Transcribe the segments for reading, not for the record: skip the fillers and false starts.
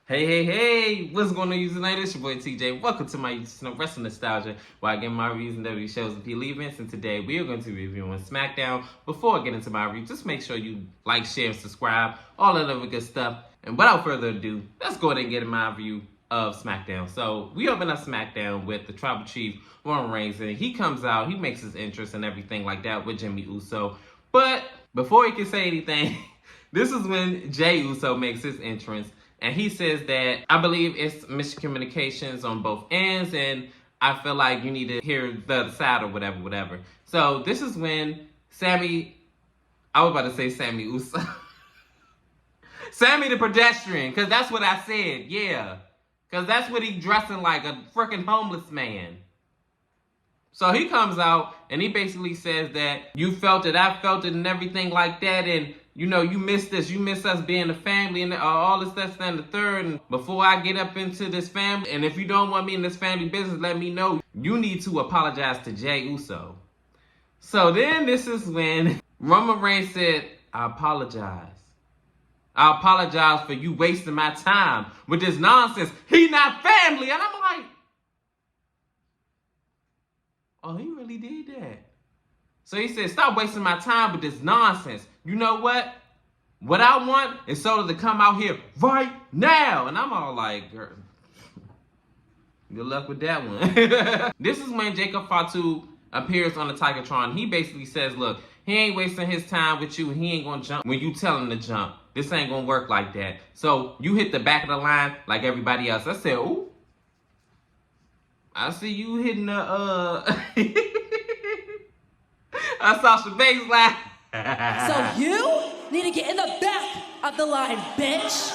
Hey, what's going on, YouTube tonight? It's your boy TJ. Welcome to my YouTube Wrestling Nostalgia, where I get my reviews and WWE shows and PLE events. And today we are going to be reviewing SmackDown. Before I get into my review, just make sure you like, share, and subscribe, all that other good stuff. And without further ado, let's go ahead and get in my review of SmackDown. So we open up SmackDown with the Tribal Chief, Roman Reigns, and he comes out, he makes his entrance and everything like that with Jimmy Uso. But before he can say anything, this is when Jey Uso makes his entrance. And he says that, I believe it's miscommunications on both ends, and I feel like you need to hear the other side or whatever. So this is when Sammy Uso. Sammy the pedestrian, because that's what I said, yeah. Because that's what he dressing like, a freaking homeless man. So he comes out, and he basically says that you felt it, I felt it, and everything like that, and you know, you miss this. You miss us being a family and all this, that, and the third. And before I get up into this family, and if you don't want me in this family business, let me know. You need to apologize to Jey Uso. So then this is when Roman Reigns said, I apologize. I apologize for you wasting my time with this nonsense. He not family. And I'm like, oh, he really did that. So he said, stop wasting my time with this nonsense. You know what? What I want is Soda to come out here right now. And I'm all like, girl, good luck with that one. This is when Jacob Fatu appears on the Tigertron. He basically says, look, he ain't wasting his time with you. He ain't going to jump when you tell him to jump. This ain't going to work like that. So you hit the back of the line like everybody else. I said, ooh. I see you hitting the, I saw some baseline. So you need to get in the back of the line, bitch.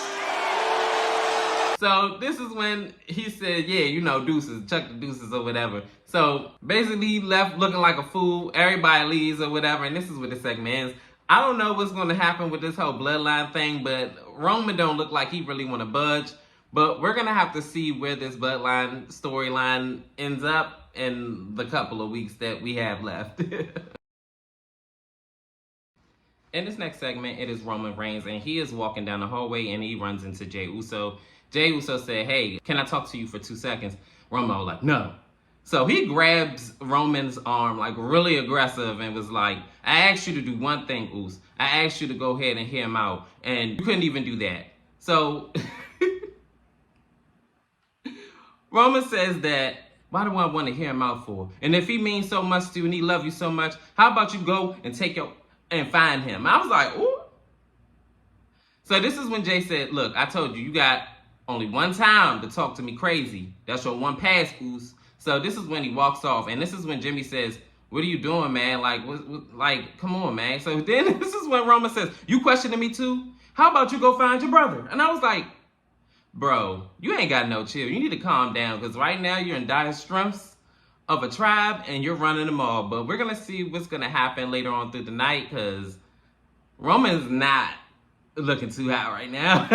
So this is when he said, yeah, you know, deuces, chuck the deuces or whatever. So basically he left looking like a fool. Everybody leaves or whatever. And this is where the segment ends. I don't know what's going to happen with this whole bloodline thing, but Roman don't look like he really want to budge. But we're going to have to see where this bloodline storyline ends up in the couple of weeks that we have left. In this next segment, it is Roman Reigns, and he is walking down the hallway, and he runs into Jey Uso. Jey Uso said, hey, can I talk to you for 2 seconds? Roman was like, no. So he grabs Roman's arm, like really aggressive, and was like, I asked you to do one thing, Us. I asked you to go ahead and hear him out, and you couldn't even do that. So Roman says that, why do I want to hear him out for? And if he means so much to you and he loves you so much, how about you go and and find him? I was like, ooh. So this is when Jey said, look, I told you, you got only one time to talk to me crazy. That's your one pass, Goose. So this is when he walks off. And this is when Jimmy says, what are you doing, man? Like, come on, man. So then this is when Roman says, you questioning me too? How about you go find your brother? And I was like, bro, you ain't got no chill. You need to calm down, because right now you're in dire straits of a tribe and you're running them all. But we're going to see what's going to happen later on through the night, because Roman's not looking too hot right now.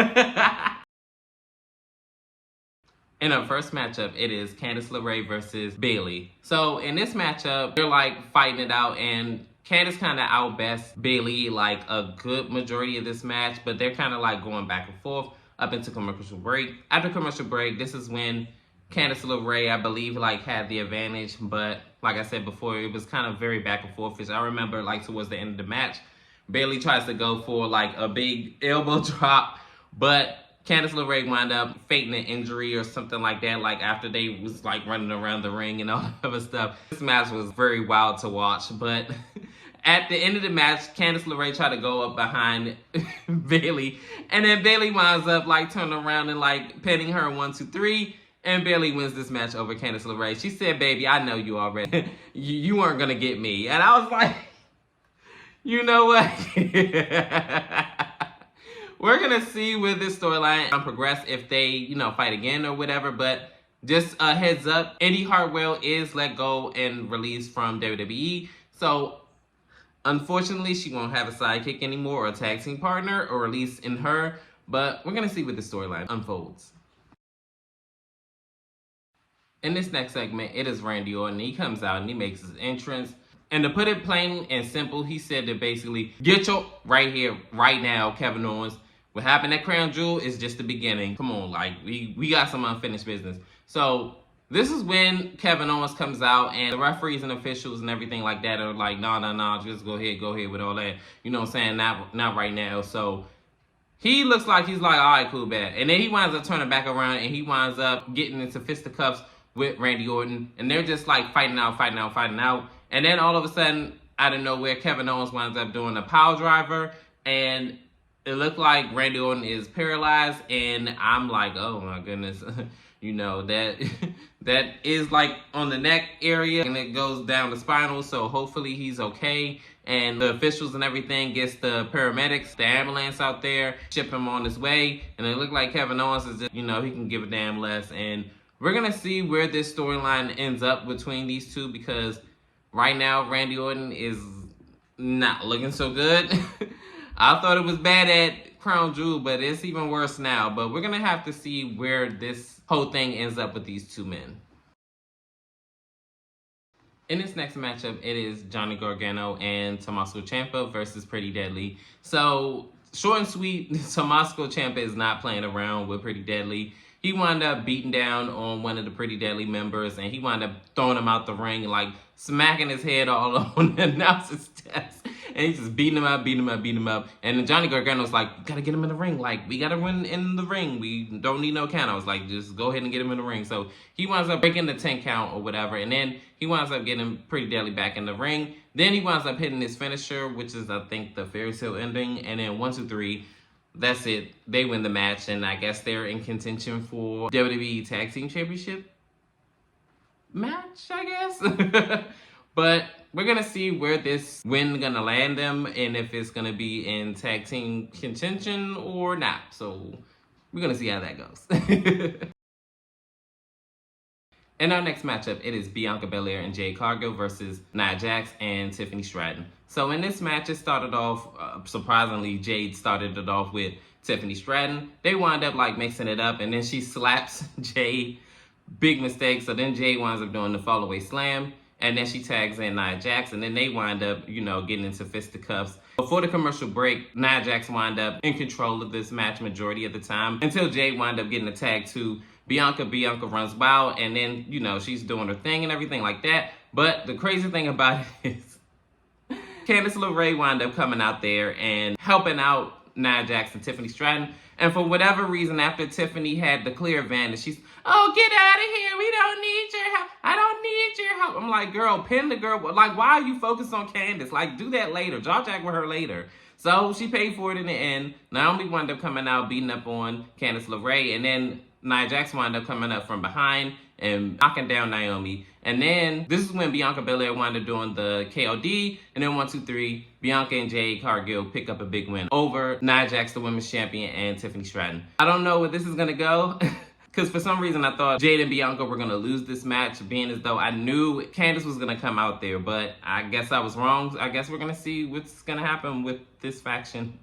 In our first matchup, it is Candice LeRae versus Bayley. So in this matchup, they're like fighting it out, and Candice kind of outbests Bayley like a good majority of this match, but they're kind of like going back and forth up into commercial break. After commercial break, this is when Candice LeRae, I believe, like had the advantage, but like I said before, it was kind of very back and forth. I remember like towards the end of the match, Bayley tries to go for like a big elbow drop, but Candice LeRae wound up faking an injury or something like that, like after they was like running around the ring and all that other stuff. This match was very wild to watch, but at the end of the match, Candice LeRae tried to go up behind Bayley, and then Bayley winds up like turning around and like pinning her 1, 2, 3, and Bayley wins this match over Candice LeRae. She said, baby, I know you already. you weren't going to get me. And I was like, you know what? We're going to see where this storyline progress if they, you know, fight again or whatever. But just a heads up, Indy Hartwell is let go and released from WWE. So unfortunately, she won't have a sidekick anymore or a tag team partner, or at least in her. But we're going to see what the storyline unfolds. In this next segment, it is Randy Orton. He comes out and he makes his entrance. And to put it plain and simple, he said that basically, get your right here, right now, Kevin Owens, What happened at Crown Jewel is just the beginning. Come on, like, we got some unfinished business. So this is when Kevin Owens comes out and the referees and officials and everything like that are like, no, just go ahead with all that. You know what I'm saying? Not right now. So he looks like he's like, all right, cool, bad. And then he winds up turning back around and he winds up getting into fisticuffs with Randy Orton. And they're just like fighting out. And then all of a sudden, out of nowhere, Kevin Owens winds up doing a power driver. And it looked like Randy Orton is paralyzed. And I'm like, oh my goodness. You know, that is like on the neck area and it goes down the spinal. So hopefully he's okay. And the officials and everything gets the paramedics, the ambulance out there, ship him on his way. And it looked like Kevin Owens is just, you know, he can give a damn less. And we're going to see where this storyline ends up between these two, because right now Randy Orton is not looking so good. I thought it was bad at Crown Jewel, but it's even worse now. But we're going to have to see where this whole thing ends up with these two men. In this next matchup, it is Johnny Gargano and Tommaso Ciampa versus Pretty Deadly. So, short and sweet, Tommaso Ciampa is not playing around with Pretty Deadly. He wound up beating down on one of the Pretty Deadly members, and he wound up throwing him out the ring, like smacking his head all on the announcer's desk. And he's just beating him up. And then Johnny Gargano's like, gotta get him in the ring. Like, we gotta win in the ring. We don't need no count. I was like, just go ahead and get him in the ring. So he winds up breaking the 10 count or whatever. And then he winds up getting Pretty Deadly back in the ring. Then he winds up hitting his finisher, which is, I think, the fairy tale ending. And then 1, 2, 3. That's it. They win the match. And I guess they're in contention for WWE Tag Team Championship match, I guess. But we're going to see where this win going to land them and if it's going to be in tag team contention or not. So we're going to see how that goes. In our next matchup, it is Bianca Belair and Jade Cargill versus Nia Jax and Tiffany Straton. So in this match, it started off, surprisingly, Jade started it off with Tiffany Straton. They wind up like mixing it up and then she slaps Jade. Big mistake. So then Jade winds up doing the fall away slam. And then she tags in Nia Jax, and then they wind up, you know, getting into fisticuffs. Before the commercial break, Nia Jax wind up in control of this match majority of the time until Jade wind up getting a tag to Bianca. Bianca runs wild, and then, you know, she's doing her thing and everything like that. But the crazy thing about it is Candice LeRae wind up coming out there and helping out Nia Jax and Tiffany Straton. And for whatever reason, after Tiffany had the clear advantage, she's, oh, get out of here. We don't need your help. I don't need your help. I'm like, girl, pin the girl. Like, why are you focused on Candice? Like, do that later. Jaw jack with her later. So she paid for it in the end. Naomi wound up coming out, beating up on Candice LeRae. And then Nia Jax wound up coming up from behind and knocking down Naomi. And then this is when Bianca Belair wound up doing the KOD. And then 1, 2, 3, Bianca and Jade Cargill pick up a big win over Nia Jax, the women's champion, and Tiffany Straton. I don't know where this is going to go. Because for some reason I thought Jade and Bianca were going to lose this match, being as though I knew Candice was going to come out there. But I guess I was wrong. I guess we're going to see what's going to happen with this faction.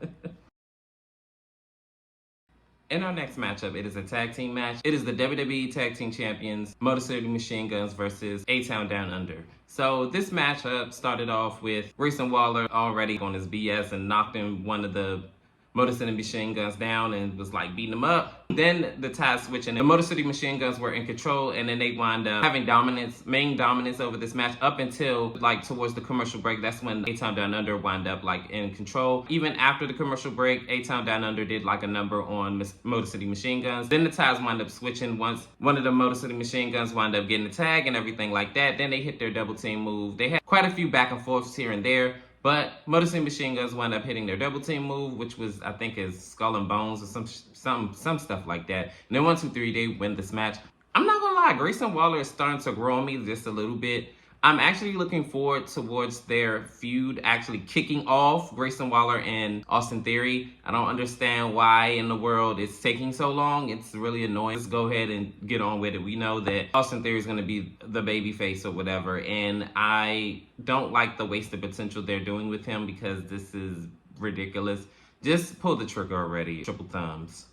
In our next matchup, it is a tag team match. It is the WWE Tag Team Champions, Motor City Machine Guns versus A-Town Down Under. So this matchup started off with Grayson Waller already on his BS and knocked in one of the Motor City Machine Guns down and was like beating them up. Then the tide switch and the Motor City Machine Guns were in control, and then they wound up having main dominance over this match up until like towards the commercial break. That's when A-Town Down Under wound up like in control. Even after the commercial break, A-Town Down Under did like a number on Motor City Machine Guns. Then the tides wound up switching once one of the Motor City Machine Guns wound up getting the tag and everything like that. Then they hit their double team move. They had quite a few back and forths here and there. But Motor City Machine Guns wound up hitting their double team move, which was, I think, is Skull and Bones or some stuff like that. And then 1, 2, 3, they win this match. I'm not gonna lie, Grayson Waller is starting to grow on me just a little bit. I'm actually looking forward towards their feud actually kicking off, Grayson Waller and Austin Theory. I don't understand why in the world it's taking so long. It's really annoying. Let's go ahead and get on with it. We know that Austin Theory is going to be the baby face or whatever, and I don't like the wasted potential they're doing with him because this is ridiculous. Just pull the trigger already. Triple thumbs.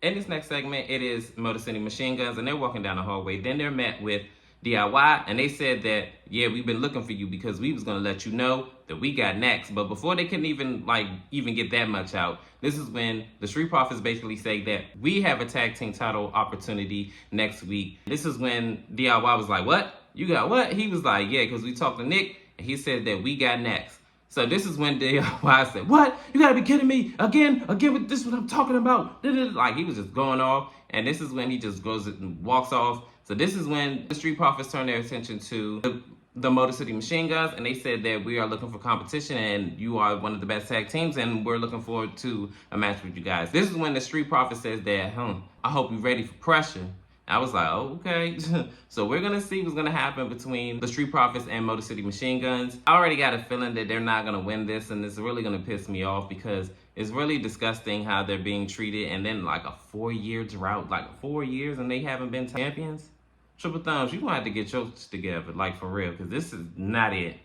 In this next segment, it is Motor City Machine Guns, and they're walking down the hallway. Then they're met with DIY, and they said that, yeah, we've been looking for you because we was going to let you know that we got next. But before they couldn't even get that much out, this is when the Street Profits basically say that we have a tag team title opportunity next week. This is when DIY was like, what? You got what? He was like, yeah, because we talked to Nick and he said that we got next. So this is when DIY said, what? You gotta be kidding me. Again, with this is what I'm talking about. Like he was just going off. And this is when he just goes and walks off. So this is when the Street Profits turn their attention to the Motor City Machine Guns, and they said that we are looking for competition and you are one of the best tag teams and we're looking forward to a match with you guys. This is when the Street Profits says that, I hope you're ready for pressure. I was like, oh, okay. So we're going to see what's going to happen between the Street Profits and Motor City Machine Guns. I already got a feeling that they're not going to win this, and it's really going to piss me off because it's really disgusting how they're being treated. And then like a 4-year drought, like 4 years, and they haven't been champions. Triple Thumbs, you're going to have to get yours together, like for real, because this is not it.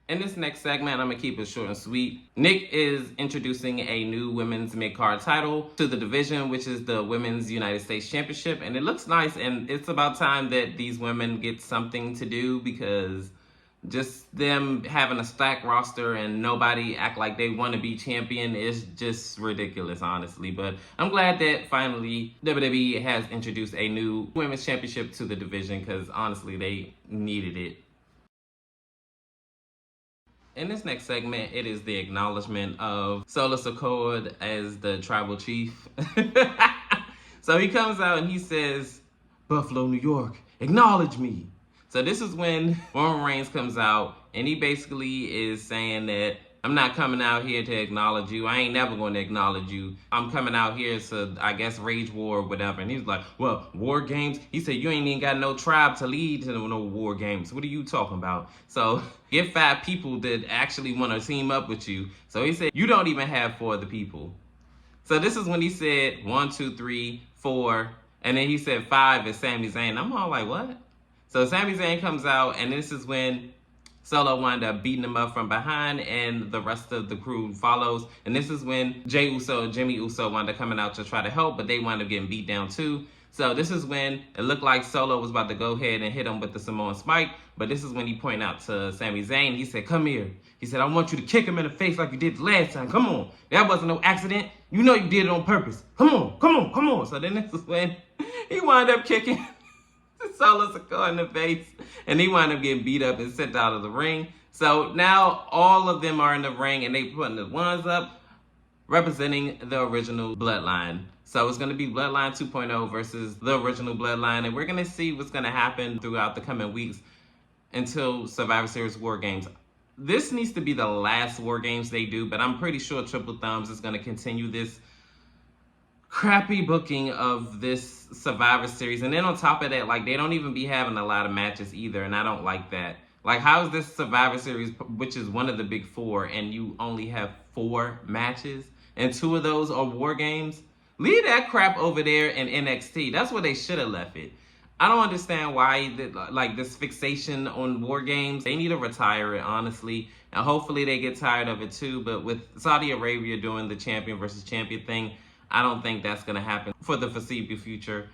In this next segment, I'm going to keep it short and sweet. Nick is introducing a new women's mid-card title to the division, which is the Women's United States Championship. And it looks nice, and it's about time that these women get something to do because just them having a stacked roster and nobody act like they want to be champion is just ridiculous, honestly. But I'm glad that finally WWE has introduced a new women's championship to the division because honestly, they needed it. In this next segment, it is the acknowledgement of Solo Sikoa as the tribal chief. So he comes out and he says, Buffalo, New York, acknowledge me. So this is when Roman Reigns comes out and he basically is saying that I'm not coming out here to acknowledge you. I ain't never going to acknowledge you. I'm coming out here to, I guess, rage war or whatever. And he's like, well, war games? He said, you ain't even got no tribe to lead to no war games. What are you talking about? So get 5 people that actually want to team up with you. So he said, you don't even have 4 of the people. So this is when he said 1, 2, 3, 4. And then he said 5 is Sami Zayn. I'm all like, what? So Sami Zayn comes out, and this is when Solo wound up beating him up from behind, and the rest of the crew follows. And this is when Jimmy Uso wound up coming out to try to help, but they wound up getting beat down too. So this is when it looked like Solo was about to go ahead and hit him with the Samoan Spike, but this is when he pointed out to Sami Zayn. He said, come here. He said, I want you to kick him in the face like you did the last time. Come on. That wasn't no accident. You know you did it on purpose. Come on, come on, come on. So then this is when he wound up kicking Solo Sikoa in the face, and he wound up getting beat up and sent out of the ring. So now all of them are in the ring, and they putting the ones up representing the original Bloodline. So it's going to be Bloodline 2.0 versus the original Bloodline, and we're going to see what's going to happen throughout the coming weeks until Survivor Series War Games. This needs to be the last War Games they do, but I'm pretty sure Triple Thumbs is going to continue this crappy booking of this Survivor Series. And then on top of that, like, they don't even be having a lot of matches either, and I don't like that. Like, how is this Survivor Series, which is one of the big 4, and you only have 4 matches, and 2 of those are War Games? Leave that crap over there in NXT. That's where they should have left it. I don't understand why this fixation on War Games. They need to retire it, honestly, and hopefully they get tired of it too. But with Saudi Arabia doing the champion versus champion thing, I don't think that's going to happen for the foreseeable future.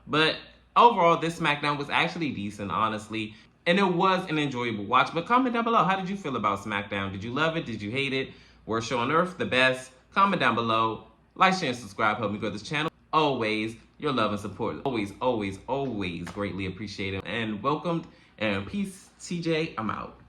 But overall, this SmackDown was actually decent, honestly. And it was an enjoyable watch. But comment down below, how did you feel about SmackDown? Did you love it? Did you hate it? Worst show on earth? The best? Comment down below. Like, share, and subscribe. Help me grow this channel. Always, your love and support. Always, always, always greatly appreciated. And welcomed. And peace. TJ, I'm out.